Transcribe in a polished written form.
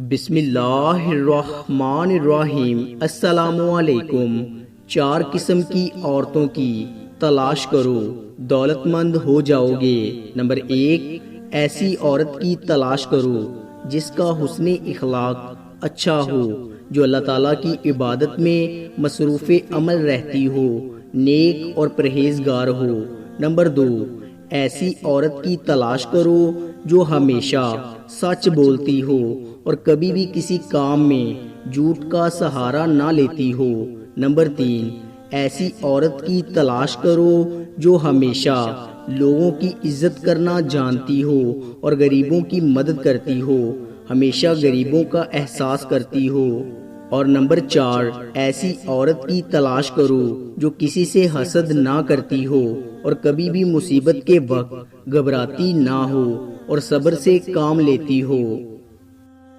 بسم اللہ الرحمن الرحیم۔ السلام علیکم۔ 4 قسم کی عورتوں کی تلاش کرو، دولت مند ہو جاؤ گے۔ نمبر 1، ایسی عورت کی تلاش کرو جس کا حسن اخلاق اچھا ہو، جو اللہ تعالیٰ کی عبادت میں مصروف عمل رہتی ہو، نیک اور پرہیزگار ہو۔ نمبر 2، ایسی عورت کی تلاش کرو جو ہمیشہ سچ بولتی ہو اور کبھی بھی کسی کام میں جھوٹ کا سہارا نہ لیتی ہو۔ نمبر 3، ایسی عورت کی تلاش کرو جو ہمیشہ لوگوں کی عزت کرنا جانتی ہو اور غریبوں کی مدد کرتی ہو، ہمیشہ غریبوں کا احساس کرتی ہو۔ اور نمبر 4، ایسی عورت کی تلاش کرو جو کسی سے حسد نہ کرتی ہو اور کبھی بھی مصیبت کے وقت گھبراتی نہ ہو اور صبر سے کام لیتی ہو۔